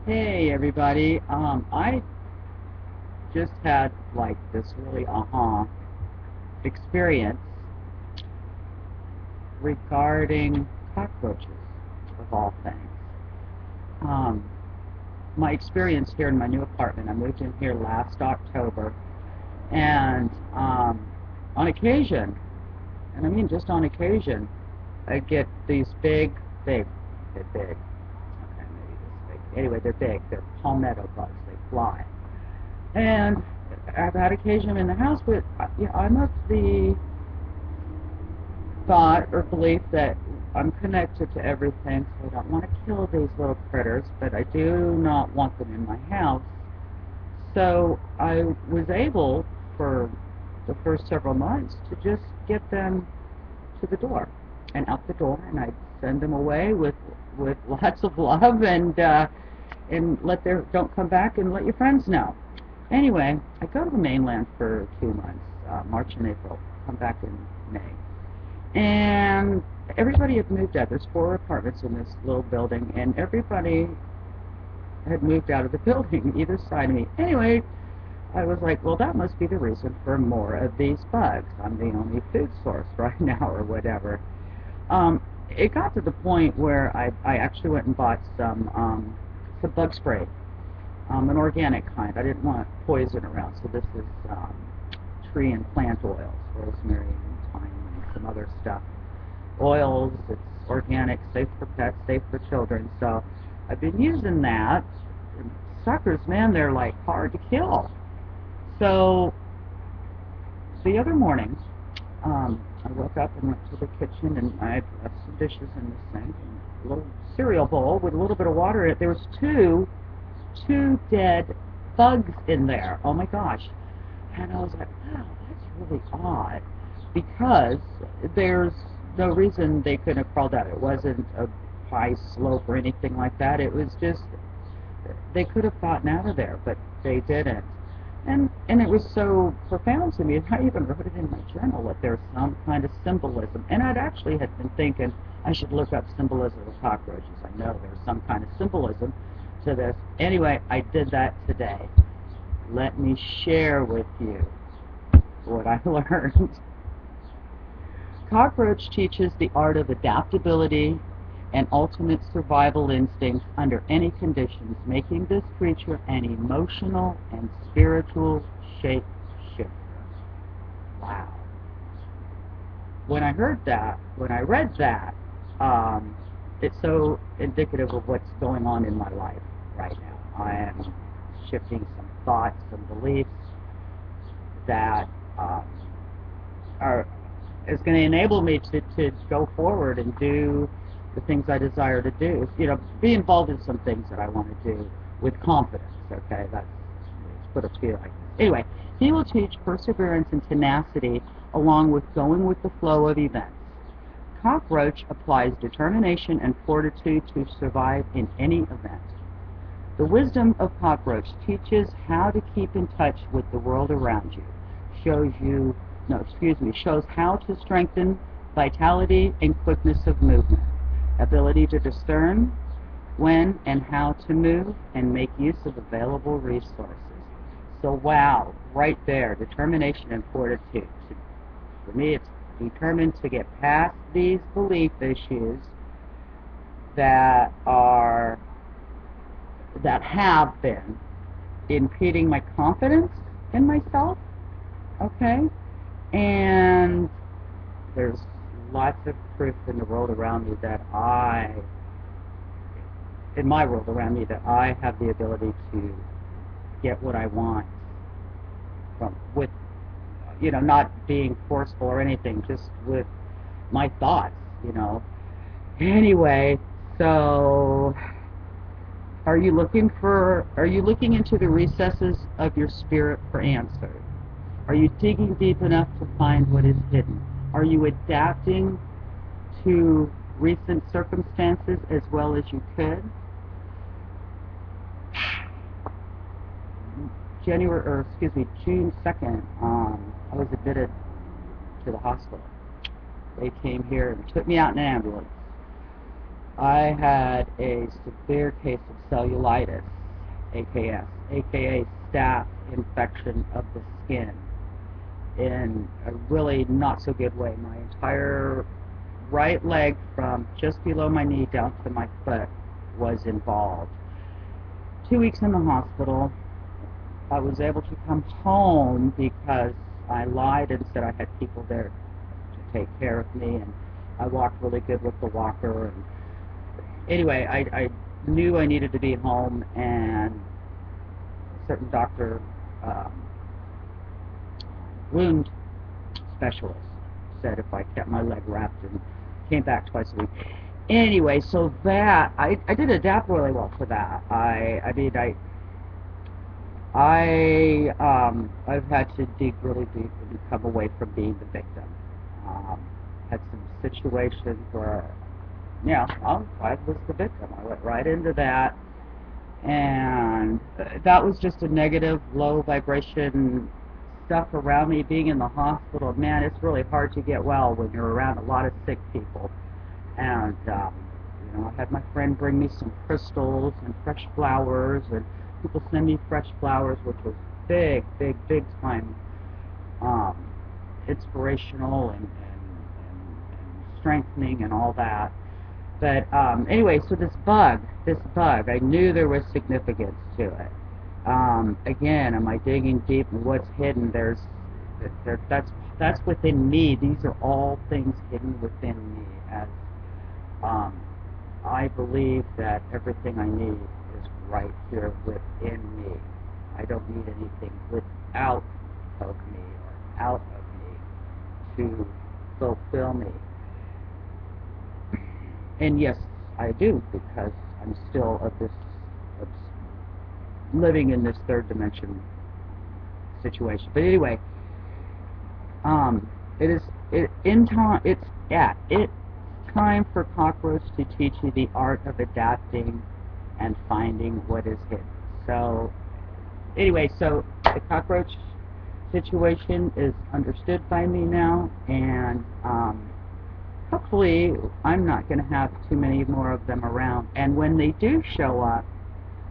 Hey everybody, I just had like this really experience regarding cockroaches, of all things. Um, my experience here in my new apartment, I moved in here last October, and on occasion, and I mean just on occasion, I get these they're big, okay, maybe this big. Anyway, they're big, they're palmetto bugs, they fly. And I've had occasion in the house, but I'm of the thought or belief that I'm connected to everything, so I don't want to kill these little critters, but I do not want them in my house. So I was able, for the first several months, to just get them to the door and out the door, and I'd send them away with lots of love and let their don't come back and let your friends know. Anyway, I go to the mainland for 2 months, March and April. Come back in May. And everybody had moved out. There's 4 apartments in this little building, and everybody had moved out of the building, either side of me. Anyway, I was like, well, that must be the reason for more of these bugs. I'm the only food source right now, or whatever. It got to the point where I actually went and bought some bug spray, an organic kind. I didn't want poison around, so this is tree and plant oils, rosemary and thyme and some other stuff. Oils, it's organic, safe for pets, safe for children. So I've been using that. And suckers, man, they're like hard to kill. So the other morning, I woke up and went to the kitchen, and I had left some dishes in the sink and a little cereal bowl with a little bit of water in it. There was two dead bugs in there. Oh my gosh. And I was like, wow, that's really odd, because there's no reason they couldn't have crawled out. It wasn't a high slope or anything like that. It was just, they could have gotten out of there, but they didn't. And it was so profound to me, and I even wrote it in my journal that there's some kind of symbolism. And I'd actually had been thinking I should look up symbolism of cockroaches. I know there's some kind of symbolism to this. Anyway, I did that today. Let me share with you what I learned. Cockroach teaches the art of adaptability and ultimate survival instincts under any conditions, making this creature an emotional and spiritual shapeshifter. Wow. When I read that, it's so indicative of what's going on in my life right now. I am shifting some thoughts, some beliefs that are is going to enable me to go forward and do the things I desire to do. Be involved in some things that I want to do with confidence. Okay, let's put a few like this. Anyway, he will teach perseverance and tenacity along with going with the flow of events. Cockroach applies determination and fortitude to survive in any event. The wisdom of Cockroach teaches how to keep in touch with the world around you, shows how to strengthen vitality and quickness of movement, ability to discern when and how to move and make use of available resources. So wow, right there, determination and fortitude. For me, it's determined to get past these belief issues that have been impeding my confidence in myself. Okay, and there's lots of proof in the world around me that in my world around me, that I have the ability to get what I want with, not being forceful or anything, just with my thoughts. Anyway, so are you looking into the recesses of your spirit for answers? Are you digging deep enough to find what is hidden? Are you adapting to recent circumstances as well as you could? June 2nd, I was admitted to the hospital. They came here and took me out in an ambulance. I had a severe case of cellulitis, AKS, aka staph infection of the skin, in a really not so good way. My entire right leg from just below my knee down to my foot was involved. 2 weeks in the hospital. I was able to come home because I lied and said I had people there to take care of me, and I walked really good with the walker. And anyway, I knew I needed to be home, and a certain doctor, wound specialist, said if I kept my leg wrapped and came back twice a week. Anyway, so that I did adapt really well to that. I've had to dig really deep and come away from being the victim. Had some situations where, yeah, I was the victim. I went right into that, and that was just a negative, low vibration stuff around me. Being in the hospital, man, it's really hard to get well when you're around a lot of sick people. And I had my friend bring me some crystals and fresh flowers, and people send me fresh flowers, which was big time inspirational and strengthening and all that. But anyway, so this bug, I knew there was significance to it. Again, am I digging deep and what's hidden? That's within me. These are all things hidden within me. As I believe that everything I need is right here within me. I don't need anything without of me or out of me to fulfill me. And yes, I do, because I'm still living in this third dimension situation. But anyway, it's time for cockroach to teach you the art of adapting and finding what is hidden. So anyway, so the cockroach situation is understood by me now, and hopefully I'm not going to have too many more of them around. And when they do show up,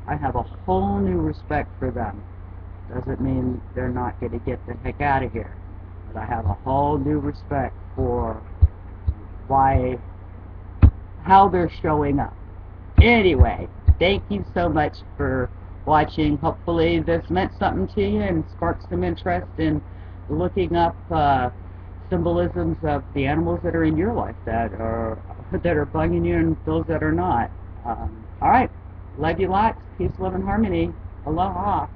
I have a whole new respect for them. Doesn't mean they're not going to get the heck out of here, but I have a whole new respect for how they're showing up. Anyway, thank you so much for watching. Hopefully this meant something to you and sparked some interest in looking up symbolisms of the animals that are in your life that are bugging you, and those that are not. All right, love you lots. Peace, love, and harmony. Aloha.